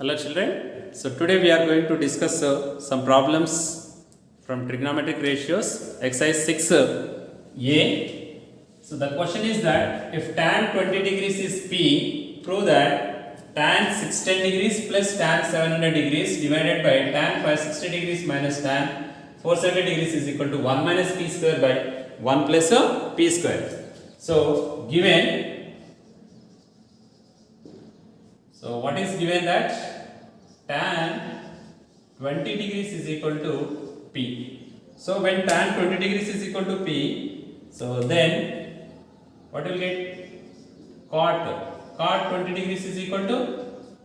Hello children. So today we are going to discuss some problems from trigonometric ratios exercise 6a. So the question is that if tan 20 degrees is P, prove that tan 610 degrees plus tan 700 degrees divided by tan 560 degrees minus tan 470 degrees is equal to 1 minus P square by 1 plus P square. So given, so what is given that tan 20 degrees is equal to P. So when tan 20 degrees is equal to P, so then what will get? Cot 20 degrees is equal to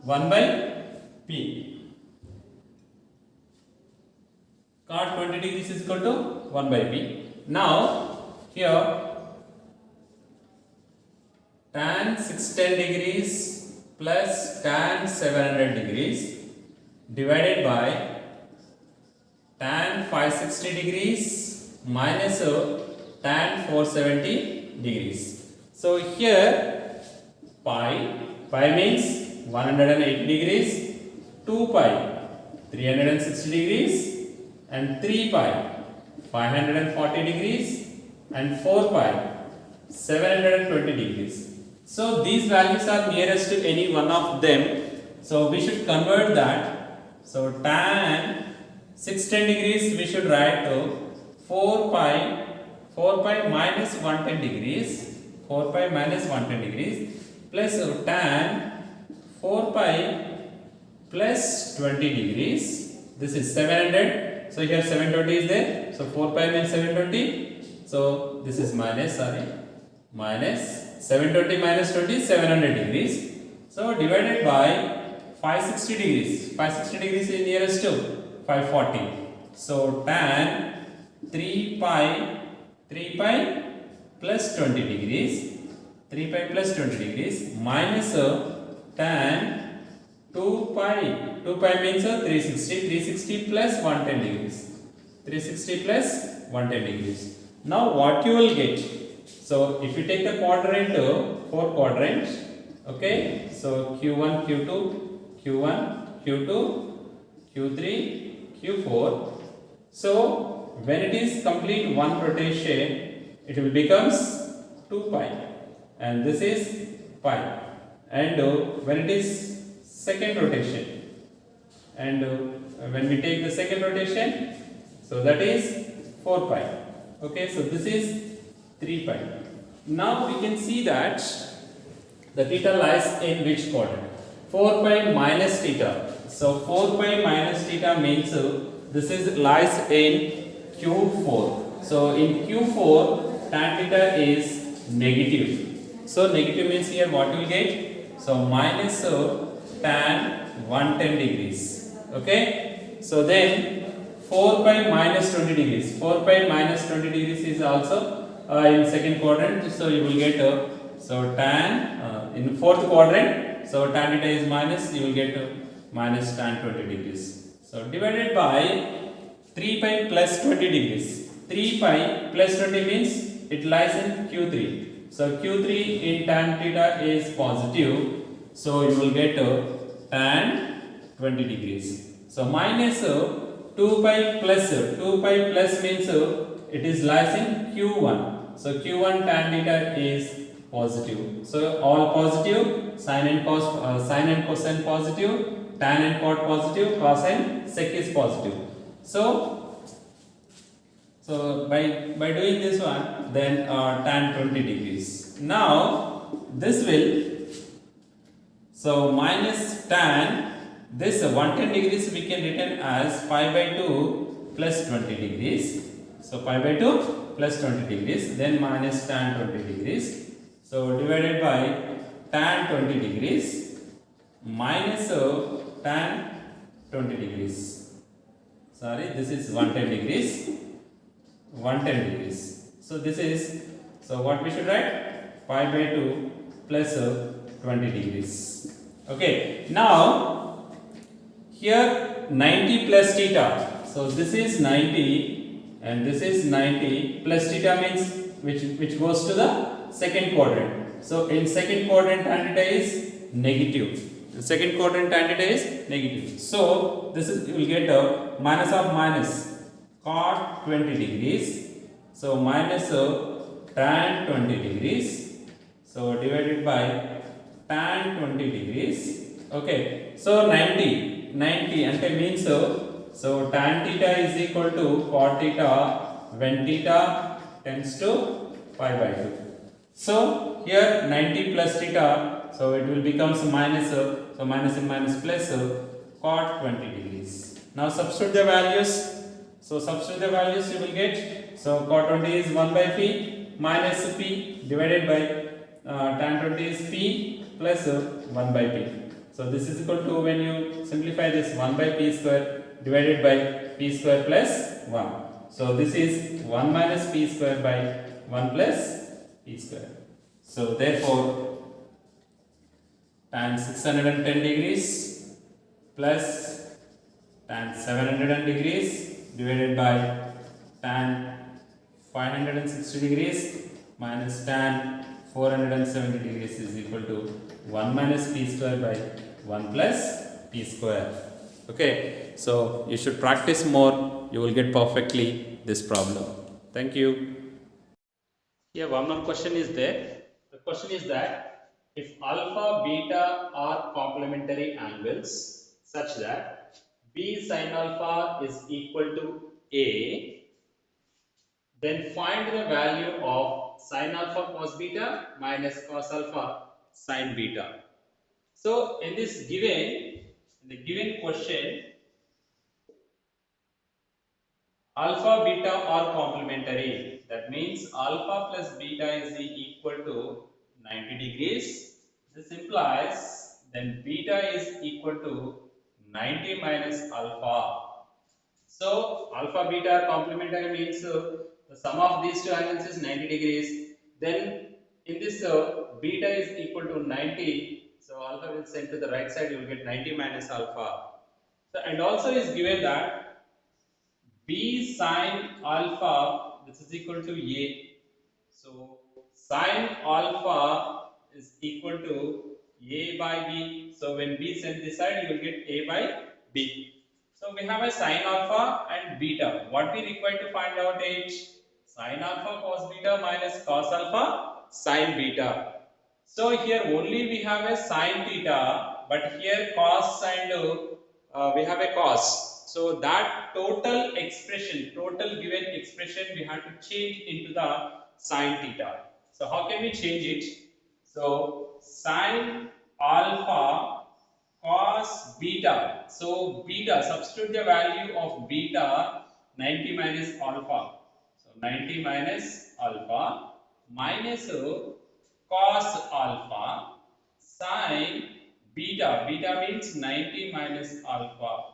1 by P. Cot 20 degrees is equal to 1 by P. Now here tan 610 degrees plus tan 700 degrees divided by tan 560 degrees minus tan 470 degrees. So here pi means 180 degrees, 2 pi 360 degrees and 3 pi 540 degrees and 4 pi 720 degrees. So these values are nearest to any one of them. So we should convert that. So tan 610 degrees we should write to 4 pi minus 110 degrees, 4 pi minus 110 degrees plus tan 4 pi plus 20 degrees. This is 700. So here 720 is there. So 4 pi means 720. So this is minus 720 minus 20 is 700 degrees. So divided by 560 degrees. 560 degrees is nearest to 540. So tan 3 pi plus 20 degrees. 3 pi plus 20 degrees minus tan 2 pi. 2 pi means 360. 360 plus 110 degrees. 360 plus 110 degrees. Now what you will get? So if you take the quadrant, 4 quadrants, okay, so Q1, Q2, Q1, Q2, Q3, Q4. So when it is complete one rotation, it will becomes 2 pi and this is pi. And when it is second rotation, and when we take the second rotation, so that is 4 pi. Okay, so this is 3 pi. Now we can see that the theta lies in which quadrant? 4 pi minus theta. So 4 pi minus theta means this is lies in Q4. So in Q4 tan theta is negative. So negative means here what you will get? So minus tan 110 degrees. Okay. So then 4 pi minus 20 degrees. 4 pi minus 20 degrees is also in second quadrant, so you will get so tan in fourth quadrant, so tan theta is minus, you will get minus tan 20 degrees. So divided by 3 pi plus 20 degrees. 3 pi plus 20 means it lies in Q3. So Q3 in tan theta is positive, so you will get tan 20 degrees. So minus 2 pi plus means it is lies in Q1. So Q1 tan theta is positive. So all positive, sine and cosine positive, tan and cot positive, cos and sec is positive. So by doing this one, then tan 20 degrees. Now this will, so minus tan, this 110 degrees we can written as pi by 2 plus 20 degrees. So pi by 2 plus 20 degrees, then minus tan 20 degrees. So divided by tan 20 degrees minus tan 20 degrees. Sorry, this is 110 degrees. 110 degrees. So this is, so what we should write? Pi by 2 plus 20 degrees. Okay. Now here 90 plus theta. So this is 90. And this is 90 plus theta means which goes to the second quadrant. So in second quadrant tan theta is negative. The second quadrant tan theta is negative. So this is, you will get minus of minus cot 20 degrees. So minus tan 20 degrees. So divided by tan 20 degrees. Okay. So 90 ante means so tan theta is equal to cot theta when theta tends to pi by 2. So here 90 plus theta, so it will becomes minus, so minus and minus plus cot 20 degrees. Now substitute the values. So substitute the values, you will get, so cot 20 is 1 by p minus p divided by tan 20 is p plus 1 by p. So this is equal to, when you simplify this, 1 by p square divided by p square plus 1. So this is 1 minus p square by 1 plus p square. So therefore tan 610 degrees plus tan 700 degrees divided by tan 560 degrees minus tan 470 degrees is equal to 1 minus p square by 1 plus p square. Okay, so you should practice more, you will get perfectly this problem. Thank you. Here one more question is there. The question is that if alpha, beta are complementary angles such that b sin alpha is equal to a, then find the value of sin alpha cos beta minus cos alpha sin beta. So in the given question, alpha beta are complementary. That means alpha plus beta is equal to 90 degrees. This implies then beta is equal to 90 minus alpha. So alpha beta are complementary means the sum of these two angles is 90 degrees. Then in this beta is equal to 90. So alpha will send to the right side, you will get 90 minus alpha. So, and also is given that b sin alpha, this is equal to a. So sin alpha is equal to a by b. So when b sent this side, you will get a by b. So we have a sin alpha and beta. What we require to find out is sin alpha cos beta minus cos alpha sin beta. So here only we have a sin theta, but here cos and we have a cos. So that total expression, total given expression, we have to change into the sin theta. So how can we change it? So sin alpha cos beta. So beta, substitute the value of beta 90 minus alpha. So 90 minus alpha minus cos alpha sin beta. Beta means 90 minus alpha.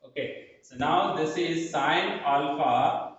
Okay, so now this is sin alpha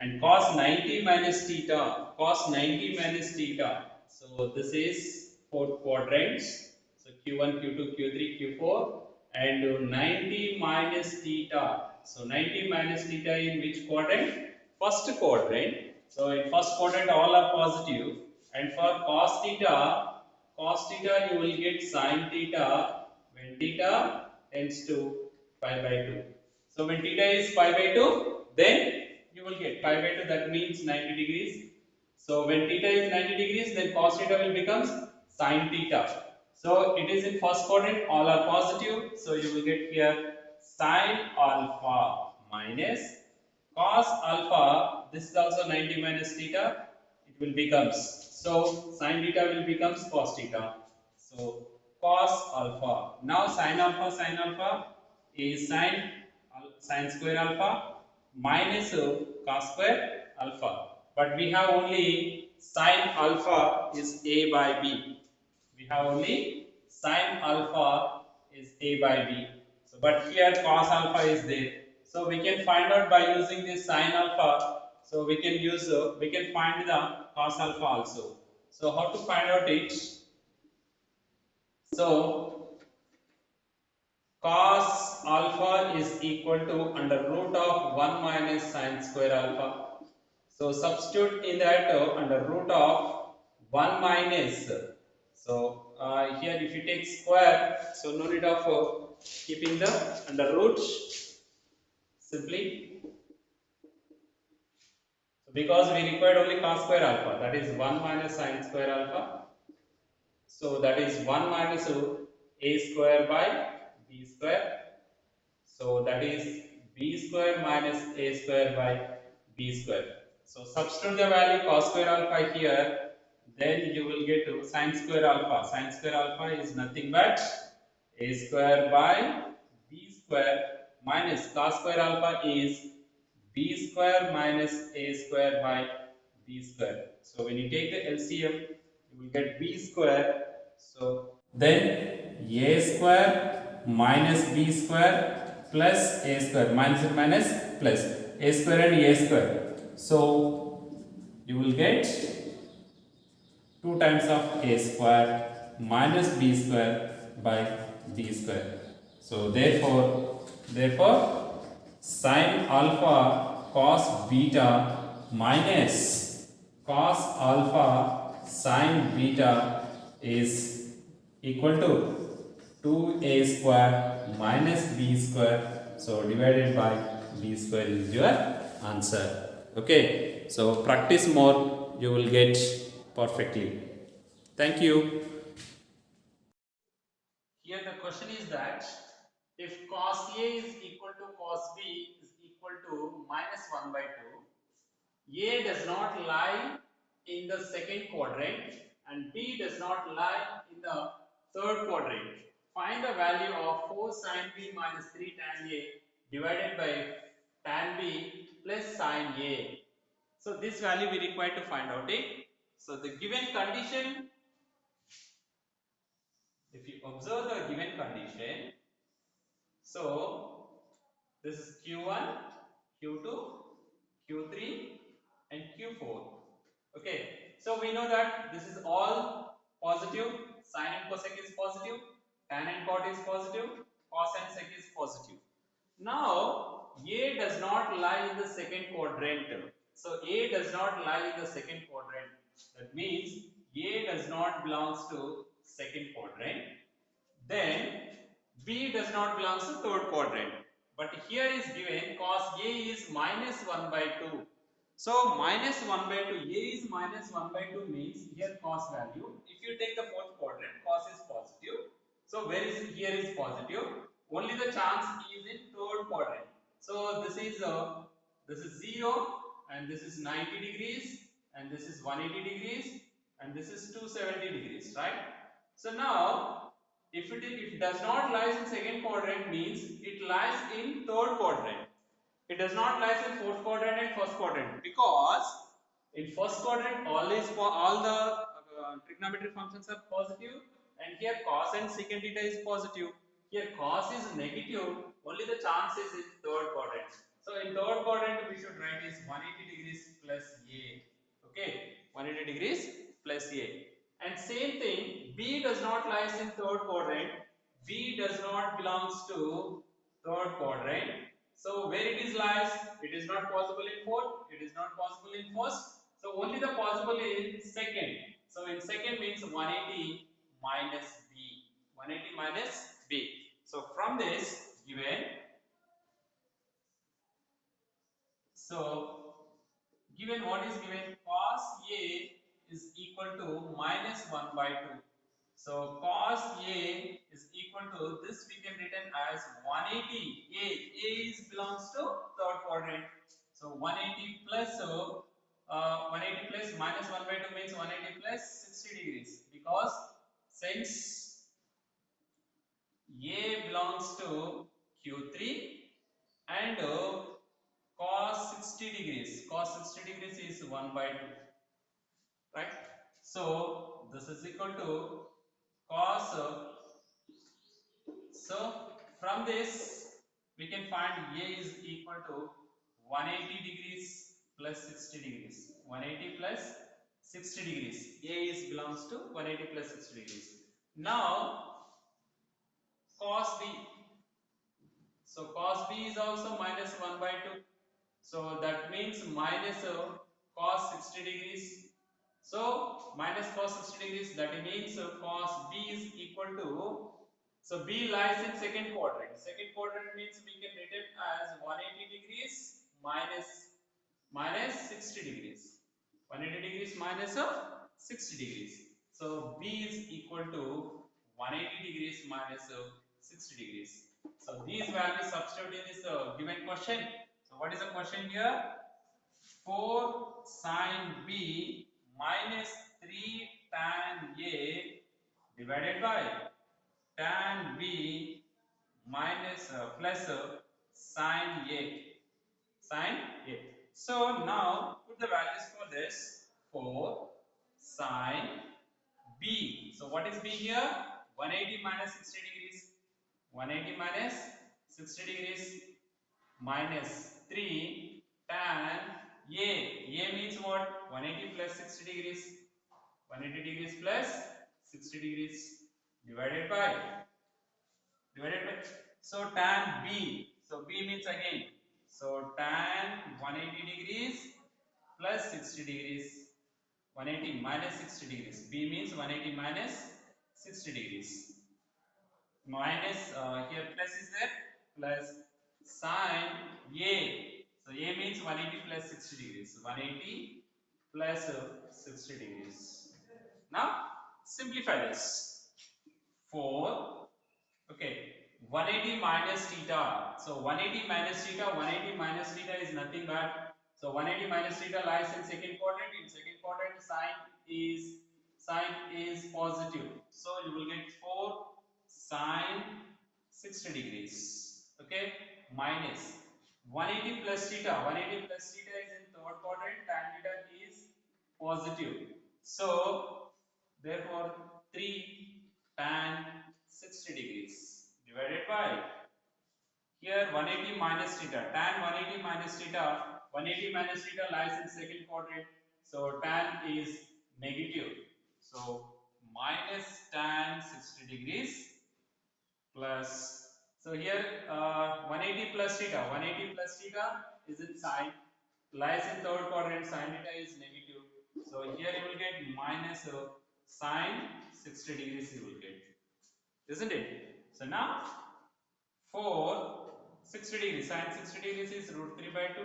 and cos 90 minus theta. Cos 90 minus theta. So this is 4 quadrants. So Q1, Q2, Q3, Q4 and 90 minus theta. So 90 minus theta in which quadrant? First quadrant. So in first quadrant all are positive, and for cos theta you will get sin theta when theta tends to pi by 2. So when theta is pi by 2, then you will get pi by 2, that means 90 degrees. So when theta is 90 degrees, then cos theta will become sin theta. So it is in first quadrant, all are positive. So you will get here sin alpha minus cos alpha. This is also 90 minus theta. It will becomes, so sin theta will becomes cos theta. So cos alpha. Now sin alpha is sin square alpha minus cos square alpha. But we have only sin alpha is a by b. We have only sin alpha is a by b. So, but here cos alpha is there. So we can find out by using this sin alpha. So we can use we can find the cos alpha also. So how to find out it? So cos alpha is equal to under root of 1 minus sin square alpha. So substitute in that under root of 1 minus. So here if you take square, so no need of keeping the under root. Simply, so because we required only cos square alpha, that is 1 minus sin square alpha. So that is 1 minus a square by b square. So that is b square minus a square by b square. So substitute the value cos square alpha here, then you will get to sin square alpha. Sin square alpha is nothing but a square by b square minus cos square alpha is b square minus a square by b square. So when you take the LCM, you will get b square. So then a square minus b square plus a square, minus and minus plus a square and a square. So you will get 2 times of a square minus b square by b square. So therefore sin alpha cos beta minus cos alpha sin beta is equal to 2a square minus b square. So divided by b square is your answer. Okay, so practice more, you will get perfectly. Thank you. Here the question is that if cos A is equal to cos B is equal to minus 1 by 2, A does not lie in the second quadrant and B does not lie in the third quadrant. Find the value of 4 sin B minus 3 tan A divided by tan B plus sin A. So this value we require to find out it. So the given condition, if you observe the given condition, so this is Q1, Q2, Q3 and Q4. Okay, so we know that this is all positive, sin and cosec is positive, tan and cot is positive, cos and sec is positive. Now A does not lie in the second quadrant. So A does not lie in the second quadrant. That means A does not belongs to second quadrant. Then B does not belong to third quadrant. But here is given cos A is minus 1 by 2. So minus 1 by 2, A is minus 1 by 2 means here cos value. If you take the fourth quadrant, cos is positive. So where is here is positive? Only the chance is in third quadrant. So this is 0 and this is 90 degrees and this is 180 degrees and this is 270 degrees, right? So now if it does not lies in second quadrant means it lies in third quadrant. It does not lies in fourth quadrant and first quadrant because in first quadrant always for all the trigonometric functions are positive and here cos and secant theta is positive. Here cos is negative, only the chance is in third quadrant. So in third quadrant we should write is 180 degrees plus A. Okay, 180 degrees plus A. And same thing, B does not lies in third quadrant. B does not belongs to third quadrant. So where it is lies, it is not possible in fourth, it is not possible in first. So only the possible in second. So in second means 180 minus B. 180 minus B. So from this given, so given what is given, cos A is equal to minus 1 by 2. So cos A is equal to this we can written as 180. A is belongs to third quadrant. So 180 plus 180 plus minus 1 by 2 means 180 plus 60 degrees because since A belongs to Q3 and cos 60 degrees. Cos 60 degrees is 1 by 2. Right? So this is equal to cos. So from this we can find A is equal to 180 degrees plus 60 degrees. 180 plus 60 degrees. A is belongs to 180 plus 60 degrees. Now cos B. So cos B is also minus 1 by 2. So that means minus cos 60 degrees So minus cos 60 degrees, that means cos B is equal to, so B lies in second quadrant. Second quadrant means we can write it as 180 degrees minus 60 degrees. 180 degrees minus of 60 degrees. So B is equal to 180 degrees minus 60 degrees. So these values substitute in this given question. So what is the question here? 4 sin B minus 3 tan A divided by tan B minus plus sin A. Sin A. So now put the values for this. 4 sin B. So what is B here? 180 minus 60 degrees. 180 minus 60 degrees minus 3 tan A. A means what? 180 plus 60 degrees. 180 degrees plus 60 degrees divided by so tan B. So B means again. So tan 180 degrees plus 60 degrees. 180 minus 60 degrees. B means 180 minus 60 degrees. Minus here plus is there, plus sine A. So A means 180 plus 60 degrees. 180 plus 60 degrees. Now simplify this. 4, okay, 180 minus theta. So 180 minus theta, 180 minus theta is nothing but, so 180 minus theta lies in second quadrant. In second quadrant, sine is positive. So you will get 4 sine 60 degrees. Okay, minus 180 plus theta. 180 plus theta is in third quadrant. Tan theta is positive. So therefore 3 tan 60 degrees divided by, here 180 minus theta, tan 180 minus theta, 180 minus theta lies in second quadrant, so tan is negative, so minus tan 60 degrees plus, so here 180 plus theta, 180 plus theta is in sine, lies in third quadrant, sine theta is negative, so here you will get minus sine 60 degrees you will get, isn't it? So now 4 60 degrees, sine 60 degrees is root 3 by 2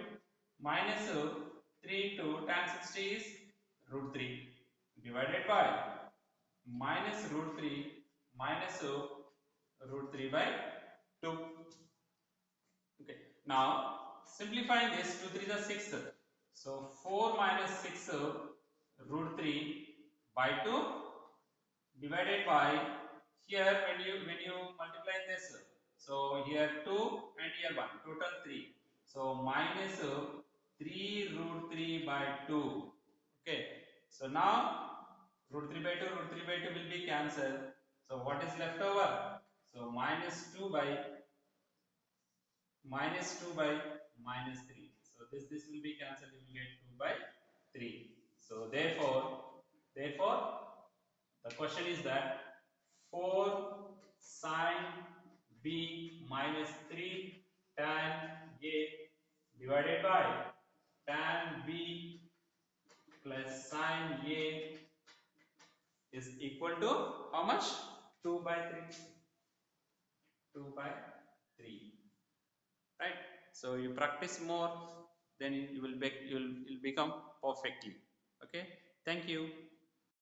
minus 3 to tan 60 is root 3 divided by minus root 3 minus root 3 by 2. Okay, now simplifying this, 2 3 is 6. So 4 minus 6 root 3 by 2 divided by, here when you multiply this, so here 2 and here 1, total 3, so minus 3 root 3 by 2. Okay, so now root 3 by 2 will be cancelled, so what is left over? So minus 2 by minus 3, so this will be cancelled, you will get 2 by 3, so therefore the question is that 4 sine B minus 3 tan A divided by tan B plus sine A is equal to how much? 2 by 3. 2 by 3. Right? So you practice more, then you will become perfectly. Okay? Thank you.